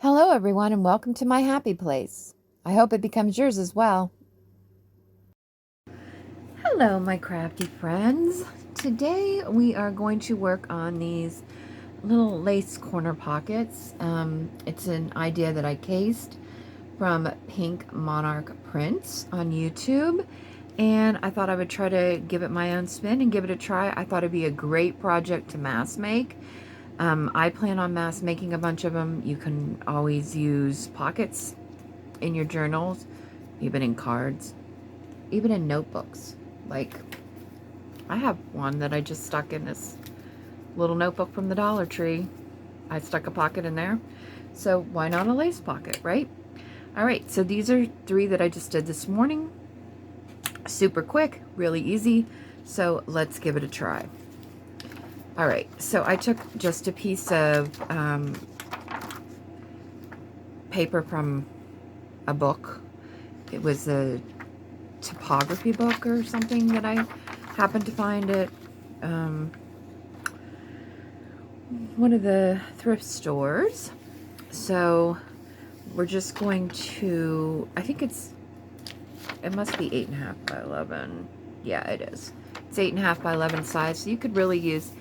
Hello, everyone, and welcome to my happy place. I hope it becomes yours as well. Hello, my crafty friends. Today we are going to work on these little lace corner pockets. It's an idea that I cased from Pink Monarch Prints on YouTube, and I thought I would try to give it my own spin and give it a try. I thought it'd be a great project to mass make. I plan on mass making a bunch of them. You can always use pockets in your journals, even in cards, even in notebooks. Like, I have one that I just stuck in this little notebook from the Dollar Tree. I stuck a pocket in there. So why not a lace pocket, right? All right, so these are 3 that I just did this morning. Super quick, really easy. So let's give it a try. All right, so I took just a piece of paper from a book. It was a typography book or something that I happened to find at one of the thrift stores. So we're just going to, I think it must be 8.5 by 11. Yeah, it is. It's 8.5 by 11 size. So you could really use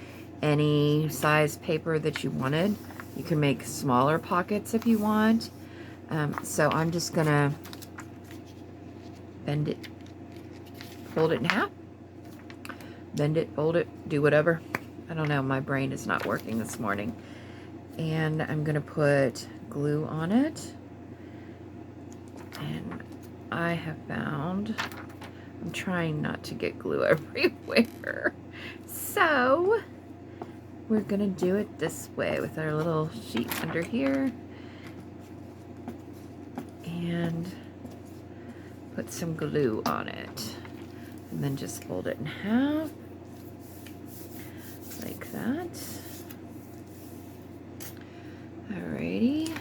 any size paper that you wanted. You can make smaller pockets if you want. So I'm just gonna bend it, fold it in half, bend it, fold it, do whatever. I don't know, my brain is not working this morning. And I'm gonna put glue on it. And I have found, I'm trying not to get glue everywhere. So we're gonna do it this way with our little sheet under here. And put some glue on it. And then just fold it in half. Like that. Alrighty.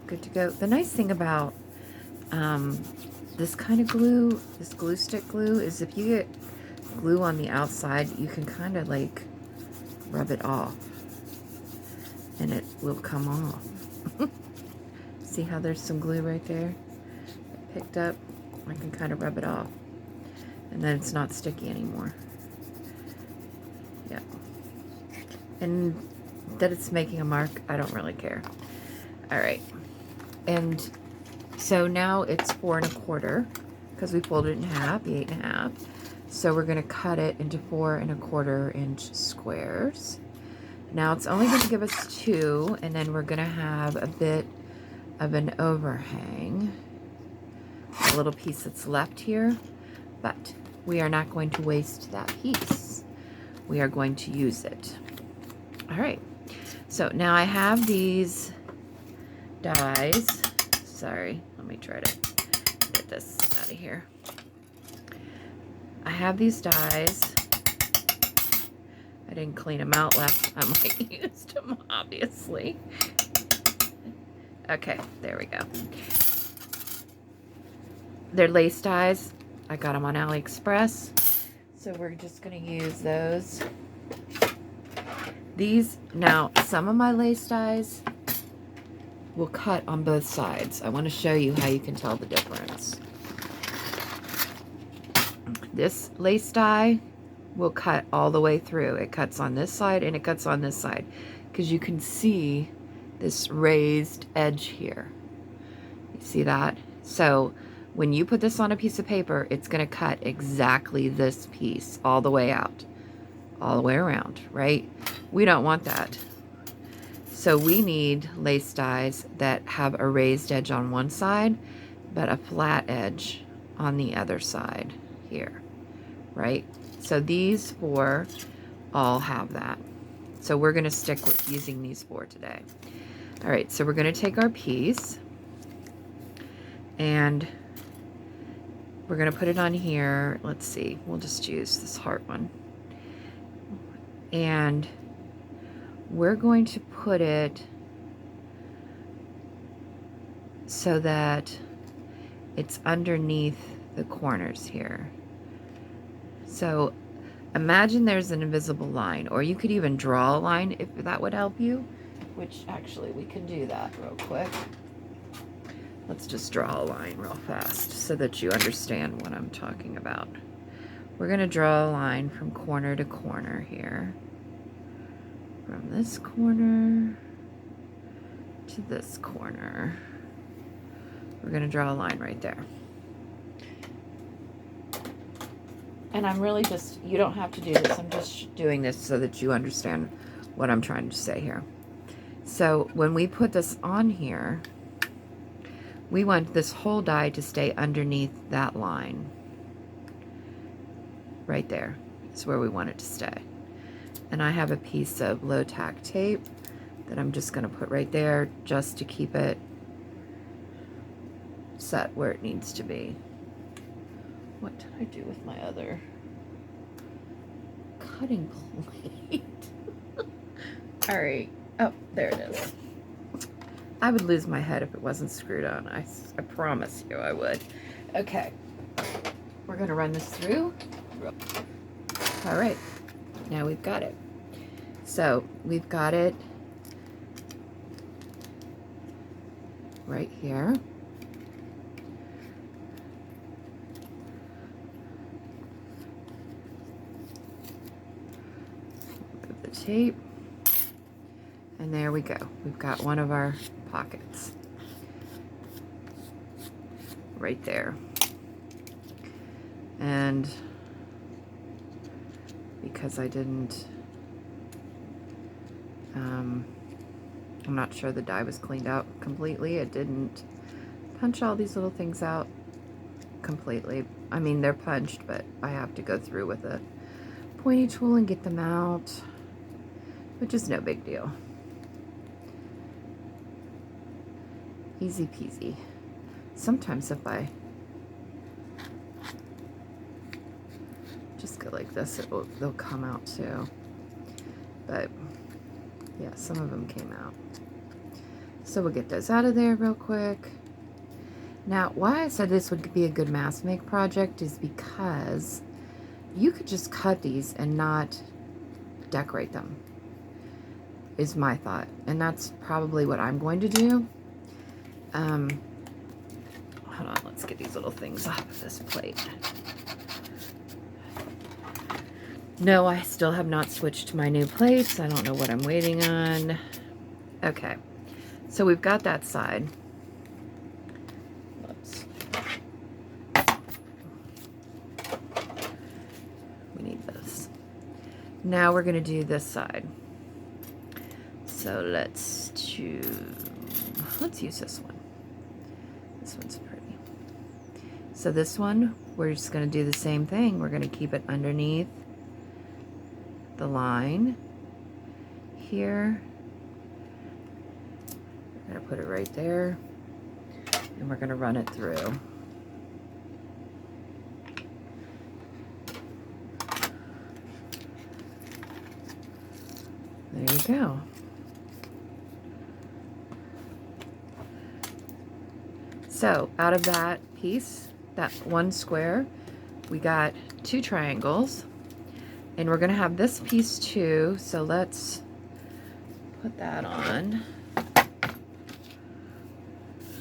Good to go. The nice thing about this kind of glue, this glue stick glue, is if you get glue on the outside, you can kind of like rub it off and it will come off. See how there's some glue right there? It picked up. I can kind of rub it off and then it's not sticky anymore. Yeah. And that it's making a mark, I don't really care. All right. And so now it's 4 1/4 because we folded it in half, the 8.5. So we're going to cut it into 4 1/4 inch squares. Now it's only going to give us 2, and then we're going to have a bit of an overhang, a little piece that's left here, but we are not going to waste that piece. We are going to use it. All right. So now I have these dies. Sorry, let me try to get this out of here. I have these dies. I didn't clean them out last time I used them, obviously. Okay, there we go. They're lace dies. I got them on AliExpress. So we're just going to use those. These, now, some of my lace dies will cut on both sides. I want to show you how you can tell the difference. This lace die will cut all the way through. It cuts on this side and it cuts on this side because you can see this raised edge here. You see that? So when you put this on a piece of paper, it's going to cut exactly this piece all the way out, all the way around, right? We don't want that. So we need lace dies that have a raised edge on one side, but a flat edge on the other side here, right? So these 4 all have that. So we're going to stick with using these 4 today. All right, so we're going to take our piece and we're going to put it on here. Let's see, we'll just use this heart one. And we're going to put it so that it's underneath the corners here. So imagine there's an invisible line, or you could even draw a line if that would help you. which actually we can do that real quick. Let's just draw a line real fast so that you understand what I'm talking about. We're going to draw a line from corner to corner here. From this corner to this corner. We're going to draw a line right there. And I'm really just, you don't have to do this. I'm just doing this so that you understand what I'm trying to say here. So when we put this on here, we want this whole die to stay underneath that line. Right there is where we want it to stay. And I have a piece of low tack tape that I'm just going to put right there just to keep it set where it needs to be. What did I do with my other cutting plate? All right. Oh, there it is. I would lose my head if it wasn't screwed on. I promise you I would. Okay. We're going to run this through. All right. Now we've got it. So we've got it right here. Move the tape. And there we go. We've got one of our pockets right there. And because I didn't, I'm not sure the die was cleaned out completely. It didn't punch all these little things out completely. I mean, they're punched, but I have to go through with a pointy tool and get them out, which is no big deal. Easy peasy. Sometimes if I just go like this, they'll come out too. But yeah, some of them came out. So we'll get those out of there real quick. Now, why I said this would be a good mask make project is because you could just cut these and not decorate them, is my thought. And that's probably what I'm going to do. Hold on, let's get these little things off of this plate. No, I still have not switched to my new plates. I don't know what I'm waiting on. Okay, so we've got that side. Whoops. We need this. Now we're going to do this side. So let's use this one. This one's pretty. So this one, we're just going to do the same thing. We're going to keep it underneath the line here. We're going to put it right there, and we're going to run it through. There you go. So out of that piece, that one square, we got 2 triangles, and we're going to have this piece too. So let's put that on.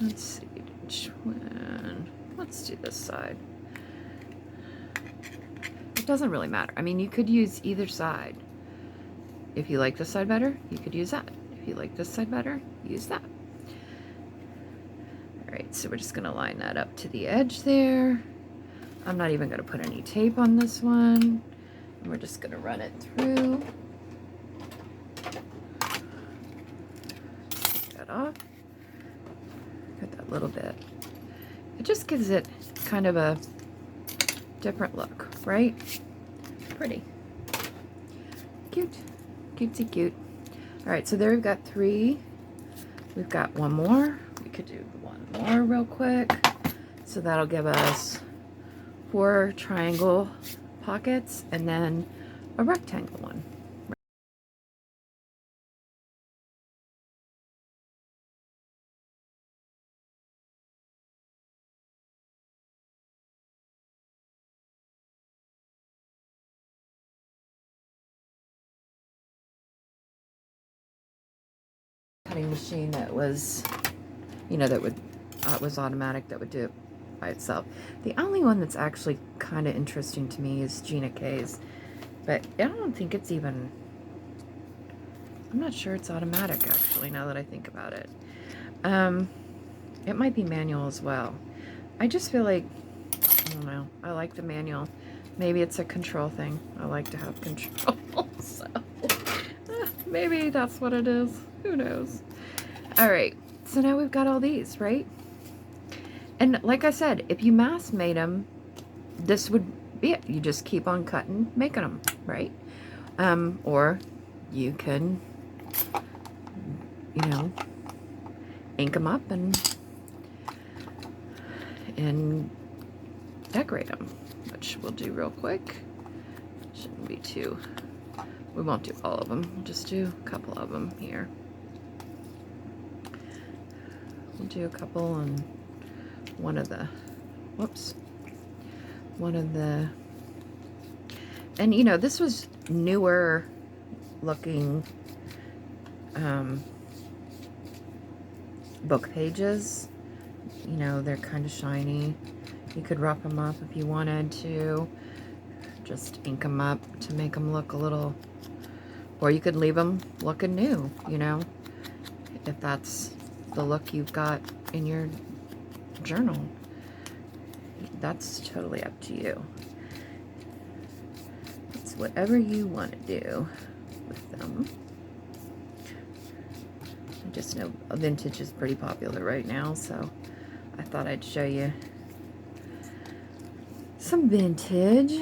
Let's see which one. Let's do this side. It doesn't really matter. I mean, you could use either side. If you like this side better, you could use that. If you like this side better, use that. All right, so we're just going to line that up to the edge there. I'm not even going to put any tape on this one. And we're just going to run it through. Take that off. Cut that little bit. It just gives it kind of a different look, right? Pretty. Cute. Cutesy cute. All right, so there we've got 3. We've got one more. We could do one more real quick. So that'll give us 4 triangle pockets and then a rectangle one. cutting machine that was, you know, that would was automatic, that would do it by itself. The only one that's actually kind of interesting to me is Gina K's, but I don't think it's even, I'm not sure it's automatic actually, now that I think about it. It might be manual as well. I just feel like, I don't know, I like the manual. Maybe it's a control thing. I like to have control, so maybe that's what it is. Who knows? All right, so now we've got all these, right? And like I said, if you mass made them, this would be it. You just keep on cutting, making them, right? Or you can, you know, ink them up and decorate them, which we'll do real quick. Shouldn't be too, we won't do all of them. We'll just do a couple of them here. We'll do a couple and one of the, whoops, one of the, and you know, this was newer looking book pages. You know, they're kind of shiny. You could rough them up if you wanted to. Just ink them up to make them look a little, or you could leave them looking new, you know, if that's the look you've got in your journal. That's totally up to you. It's whatever you want to do with them. I just know vintage is pretty popular right now, so I thought I'd show you some vintage.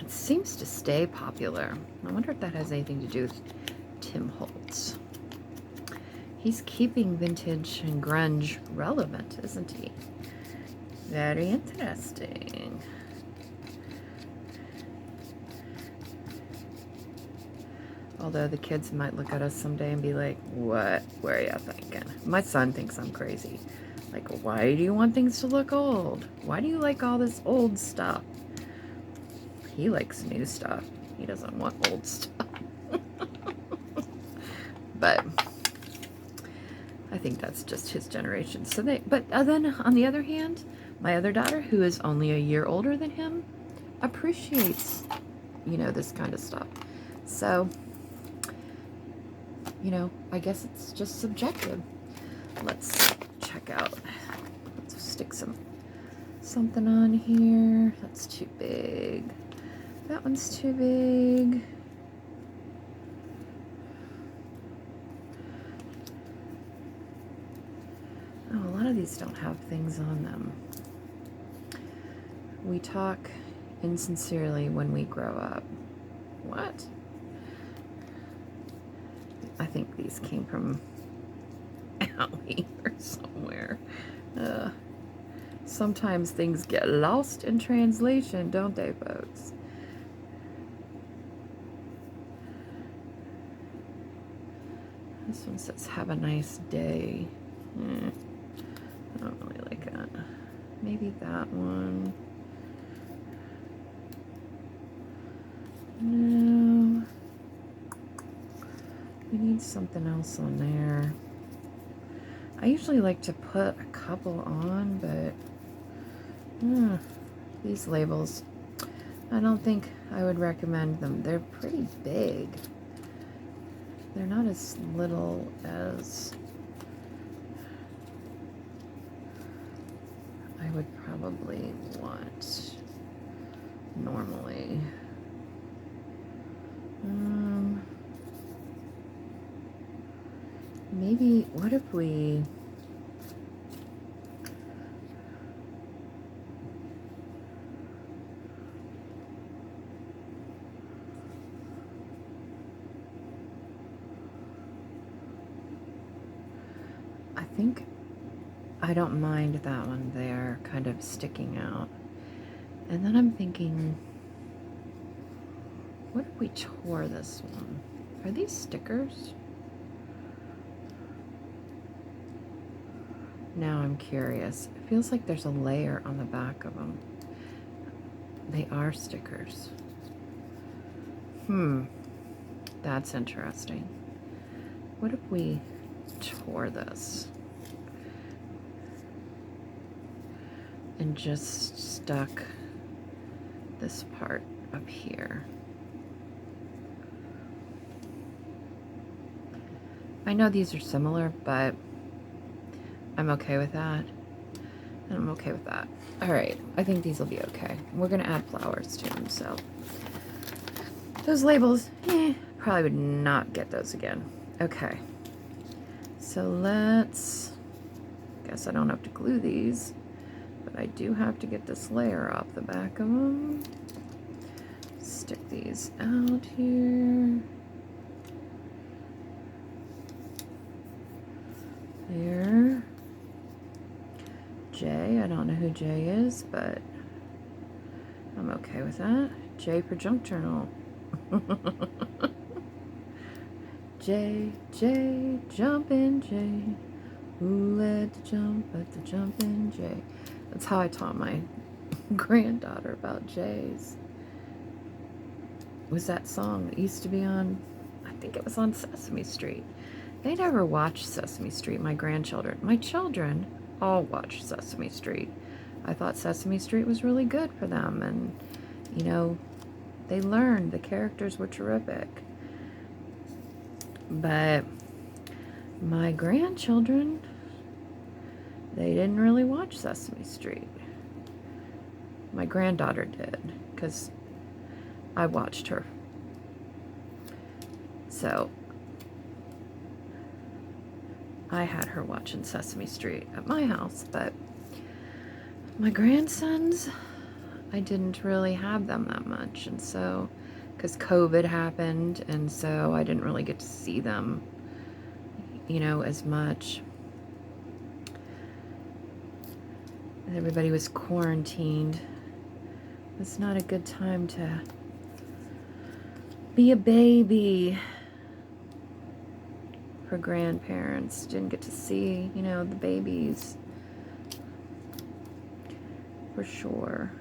It seems to stay popular. I wonder if that has anything to do with Tim Holtz. He's keeping vintage and grunge relevant, isn't he? Very interesting. Although the kids might look at us someday and be like, what were you thinking? My son thinks I'm crazy. Like, why do you want things to look old? Why do you like all this old stuff? He likes new stuff. He doesn't want old stuff. But I think that's just his generation. So but then on the other hand, my other daughter, who is only a year older than him, appreciates, you know, this kind of stuff. So, you know, I guess it's just subjective. Let's check out. Let's stick something on here. That's too big. That one's too big. Oh, a lot of these don't have things on them. We talk insincerely when we grow up. What? I think these came from Alley or somewhere. Sometimes things get lost in translation, don't they, folks? This one says, have a nice day. I don't really like that. Maybe that one. No. We need something else on there. I usually like to put a couple on, but these labels, I don't think I would recommend them. They're pretty big. They're not as little as I would probably want normally. Maybe, what if we, I think I don't mind that one there kind of sticking out. And then I'm thinking, what if we tore this one? Are these stickers? Now I'm curious. It feels like there's a layer on the back of them. They are stickers. That's interesting. What if we tore this and just stuck this part up here? I know these are similar, but I'm okay with that. And I'm okay with that. All right, I think these will be okay. We're gonna add flowers to them, so those labels, probably would not get those again. Okay, so let's, guess I don't have to glue these, but I do have to get this layer off the back of them. Stick these out here. There. J, I don't know who J is, but I'm okay with that. J for junk journal. J, J, jumpin' J. Who led the jump at the jumpin' J? That's how I taught my granddaughter about J's. Was that song that used to be on, I think it was on Sesame Street. They never watched Sesame Street, my grandchildren. My children all watched Sesame Street. I thought Sesame Street was really good for them, and you know, they learned. The characters were terrific. But my grandchildren, they didn't really watch Sesame Street. My granddaughter did, because I watched her. So I had her watching Sesame Street at my house, but my grandsons, I didn't really have them that much, and so, because COVID happened, and so I didn't really get to see them, you know, as much. Everybody was quarantined. It's not a good time to be a baby for grandparents. Didn't get to see, you know, the babies. For sure.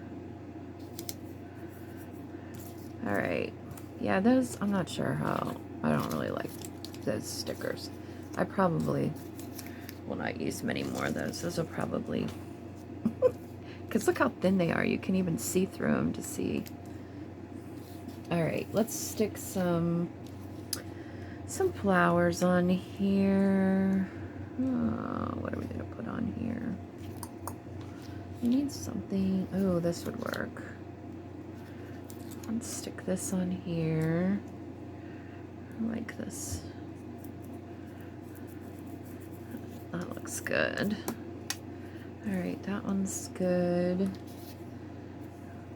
Alright. Yeah, those, I'm not sure how, I don't really like those stickers. I probably will not use many more of those. Those will probably, because look how thin they are. You can even see through them to see. Alright, let's stick some flowers on here. Oh, what are we going to put on here? We need something. Oh, this would work. Let's stick this on here. I like this. That looks good. Alright, that one's good.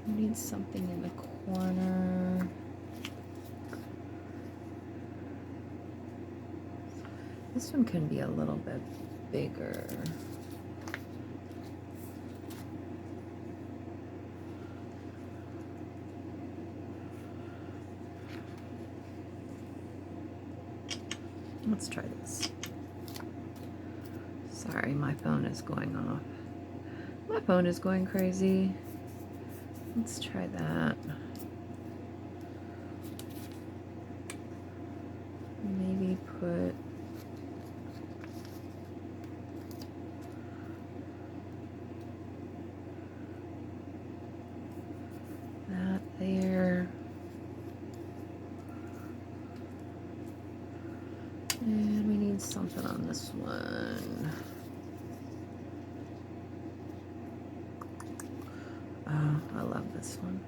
We need something in the corner. This one can be a little bit bigger. Let's try this. Sorry, my phone is going off. My phone is going crazy. Let's try that. Maybe put that there. And we need something on this one. Oh, I love this one.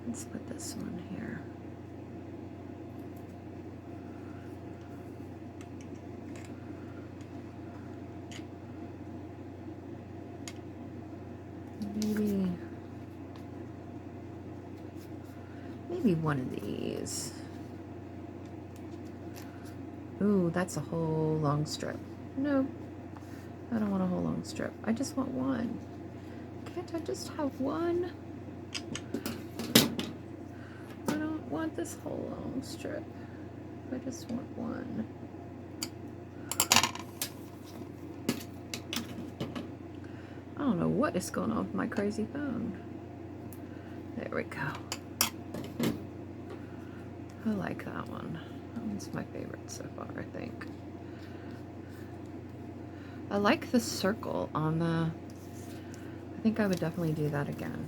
Let's put this one here. Maybe one of these. Ooh, that's a whole long strip. No, I don't want a whole long strip. I just want one. Can't I just have one? I don't want this whole long strip. I just want one. I don't know what is going on with my crazy phone. There we go. I like that one. That one's my favorite so far, I think. I like the circle on the... I think I would definitely do that again.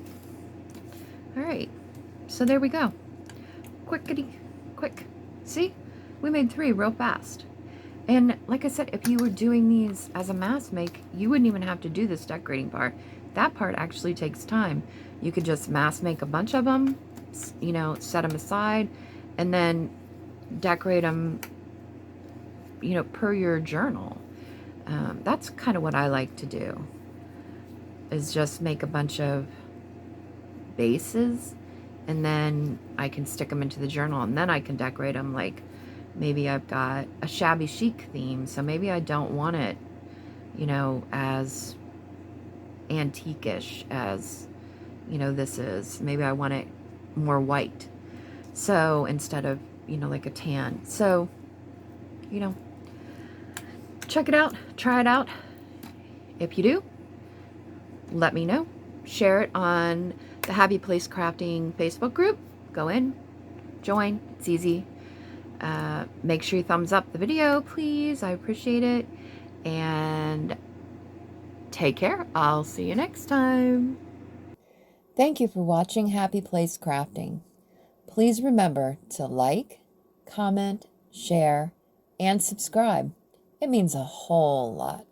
All right, so there we go. Quickity, quick. See? We made 3 real fast. And like I said, if you were doing these as a mass make, you wouldn't even have to do this decorating part. That part actually takes time. You could just mass make a bunch of them, you know, set them aside, and then decorate them, you know, per your journal. That's kind of what I like to do, is just make a bunch of bases, and then I can stick them into the journal, and then I can decorate them. Like maybe I've got a shabby chic theme, so maybe I don't want it, you know, as antique-ish as, you know, this is. Maybe I want it more white, so instead of, you know, like a tan. So, you know, check it out, try it out. If you do, let me know. Share it on the Happy Place Crafting Facebook group. Go in, join, it's easy. Make sure you thumbs up the video, please. I appreciate it. And take care. I'll see you next time. Thank you for watching Happy Place Crafting. Please remember to like, comment, share, and subscribe. It means a whole lot.